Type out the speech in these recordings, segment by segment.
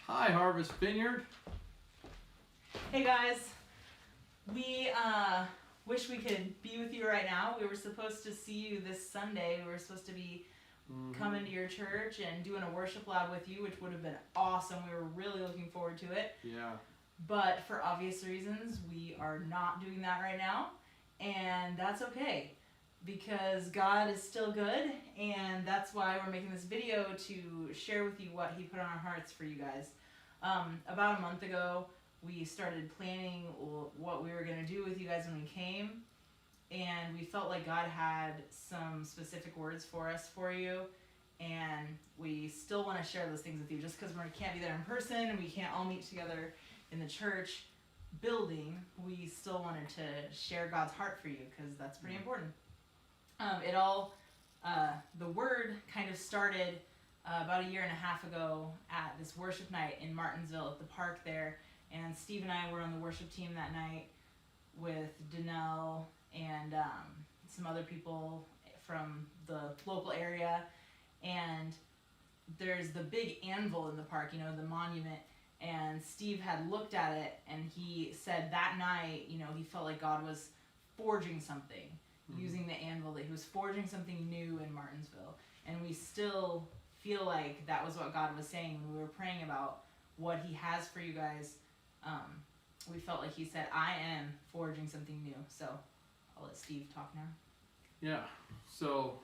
Hi, Harvest Vineyard. Hey guys, we wish we could be with you right now. We were supposed to see you this Sunday. We were supposed to be coming to your church and doing a worship lab with you, which would have been awesome. We were really looking forward to it. Yeah. But for obvious reasons, we are not doing that right now. And that's okay, because God is still good, and that's why we're making this video to share with you what He put on our hearts for you guys. About a month ago, we started planning what we were going to do with you guys when we came, and we felt like God had some specific words for us for you, and we still want to share those things with you. Just because we can't be there in person and we can't all meet together in the church building, we still wanted to share God's heart for you, because that's pretty important. The word kind of started about a year and a half ago at this worship night in Martinsville at the park there. And Steve and I were on the worship team that night with Danelle and some other people from the local area. And there's the big anvil in the park, you know, the monument. And Steve had looked at it, and he said that night, you know, he felt like God was forging something using the anvil, that He was forging something new in Martinsville. And we still feel like that was what God was saying when we were praying about what He has for you guys. We felt like He said, I am forging something new. So I'll let Steve talk now. Yeah. So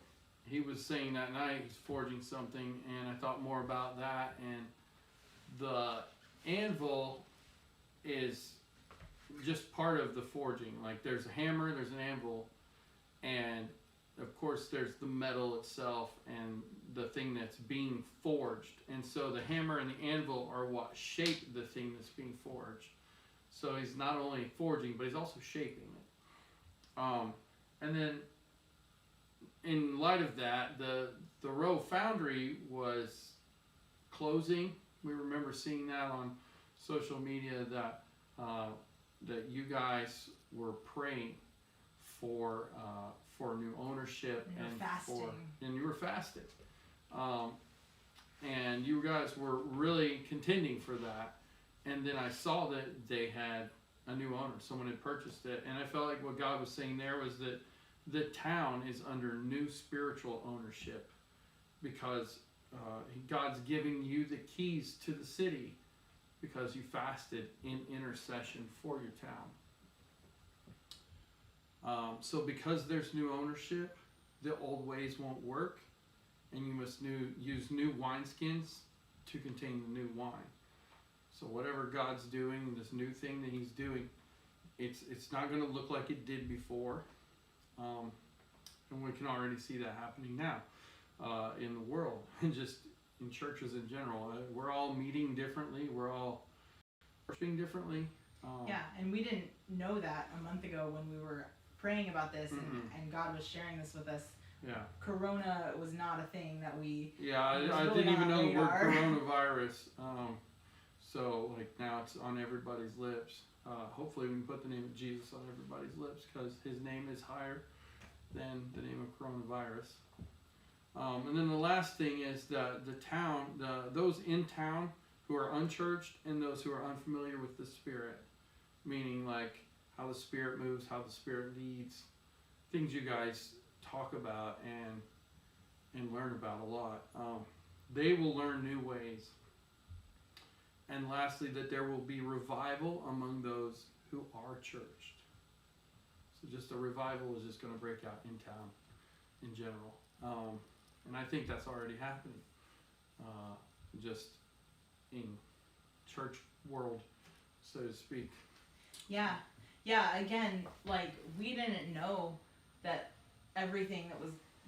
he was saying that night he's forging something, and I thought more about that. And the anvil is just part of the forging. Like, there's a hammer, there's an anvil, and of course there's the metal itself and the thing that's being forged. And so the hammer and the anvil are what shape the thing that's being forged. So he's not only forging, but he's also shaping it. And then in light of that, the Row Foundry was closing. We remember seeing that on social media, that you guys were praying for new ownership, and you were fasting, and you guys were really contending for that. And then I saw that they had a new owner; someone had purchased it, and I felt like what God was saying there was that the town is under new spiritual ownership, because God's giving you the keys to the city because you fasted in intercession for your town. So because there's new ownership, the old ways won't work, and you must use new wineskins to contain the new wine. So whatever God's doing, this new thing that He's doing, it's not going to look like it did before. And we can already see that happening now in the world, and just in churches in general. We're all meeting differently. We're all worshiping differently. Yeah, and we didn't know that a month ago when we were praying about this, and God was sharing this with us. Yeah. Corona was not a thing that we... Yeah, I didn't even know the word coronavirus. So, like, now it's on everybody's lips. Hopefully we can put the name of Jesus on everybody's lips, because His name is higher than the name of coronavirus. And then the last thing is the town, those in town who are unchurched, and those who are unfamiliar with the Spirit, meaning like how the Spirit moves, how the Spirit leads, things you guys talk about and learn about a lot. They will learn new ways. And lastly, that there will be revival among those who are churched. So just a revival is just going to break out in town in general. And I think that's already happening. Just in church world, so to speak. Yeah. Again, like, we didn't know that everything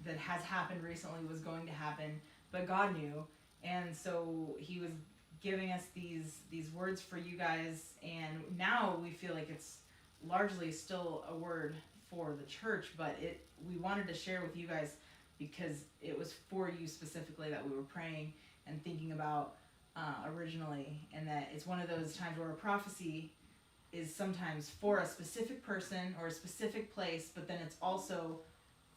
that has happened recently was going to happen, but God knew, and so He was giving us these words for you guys, and now we feel like it's largely still a word for the church, but we wanted to share with you guys because it was for you specifically that we were praying and thinking about originally, and that it's one of those times where a prophecy is sometimes for a specific person or a specific place, but then it's also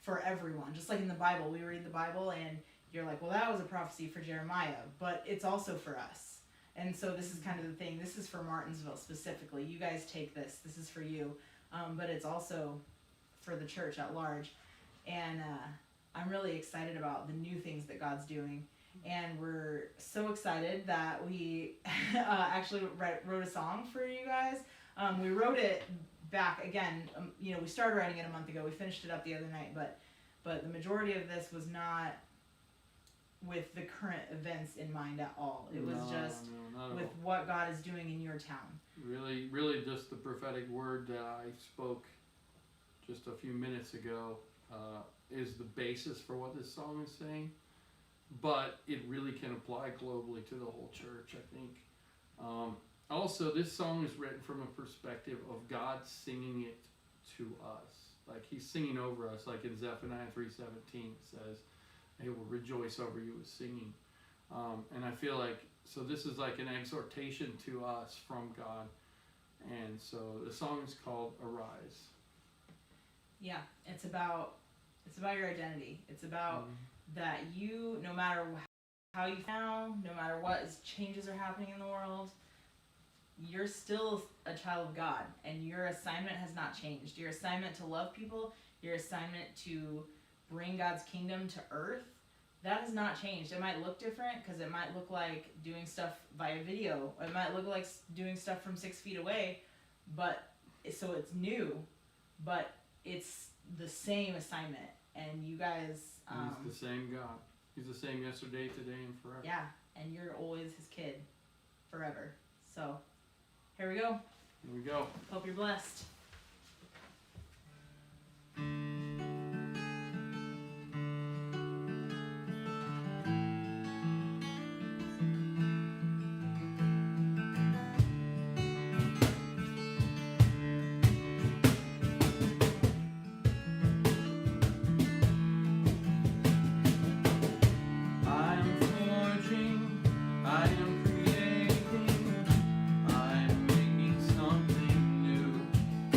for everyone. Just like in the Bible, we read the Bible and you're like, well, that was a prophecy for Jeremiah, but it's also for us. And so this is kind of the thing. This is for Martinsville specifically. You guys take this. This is for you. But it's also for the church at large. And I'm really excited about the new things that God's doing. And we're so excited that we actually wrote a song for you guys. We wrote it back again. We started writing it a month ago. We finished it up the other night. But the majority of this was not with the current events in mind at all. It was just with what God is doing in your town. Really, really just the prophetic word that I spoke just a few minutes ago is the basis for what this song is saying. But it really can apply globally to the whole church, I think. Also, this song is written from a perspective of God singing it to us. Like he's singing over us, like in Zephaniah 3:17 it says, "He will rejoice over you with singing." And I feel like, so this is like an exhortation to us from God. And so the song is called Arise. Yeah, it's about your identity. It's about that you, no matter how you feel, no matter what changes are happening in the world, you're still a child of God, and your assignment has not changed. Your assignment to love people, your assignment to bring God's kingdom to earth, that has not changed. It might look different because it might look like doing stuff via video. It might look like doing stuff from 6 feet away, so it's new, but it's the same assignment. And you guys... He's the same God. He's the same yesterday, today, and forever. Yeah, and you're always his kid forever. So, here we go. Here we go. Hope you're blessed. I am creating, I am making something new.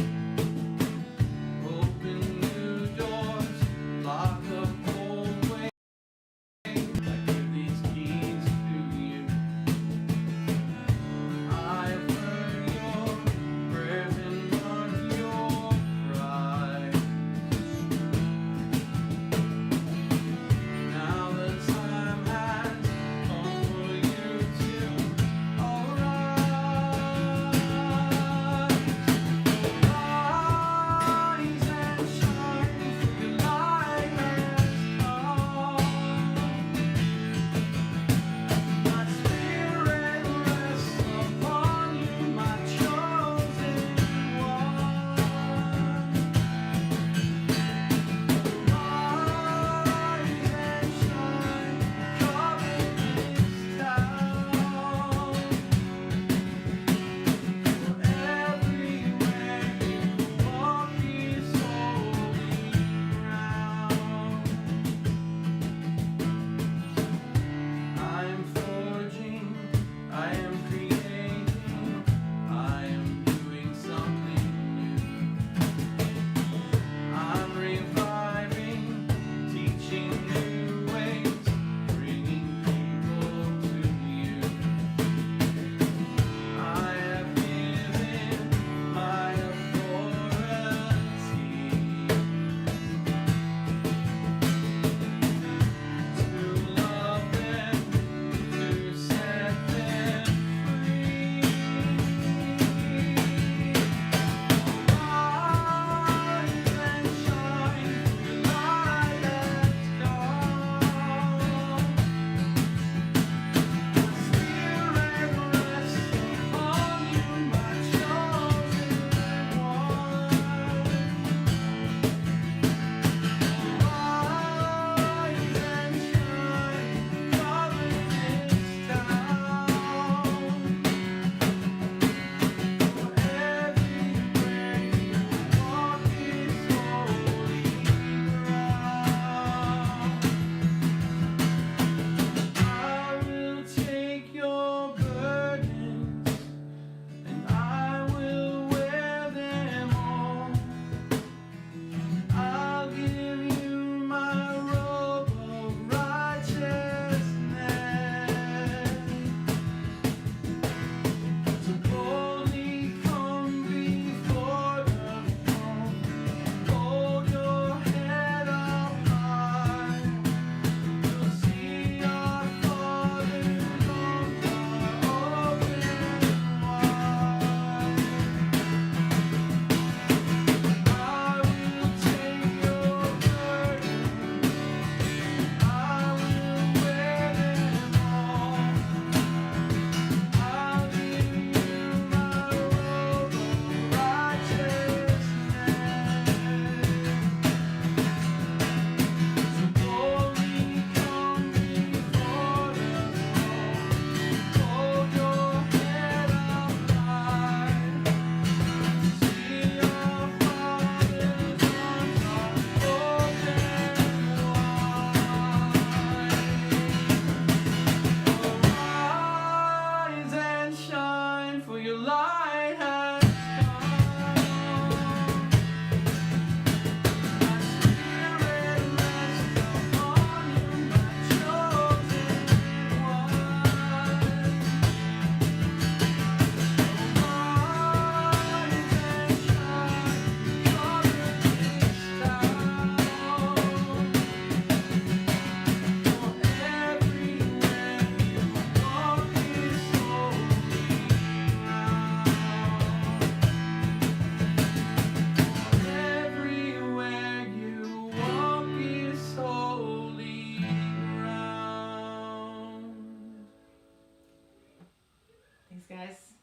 guys.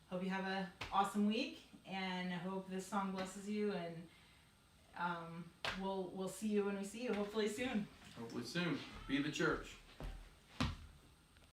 Hope you have an awesome week, and I hope this song blesses you. And we'll see you when we see you. Hopefully soon. Hopefully soon. Be the church.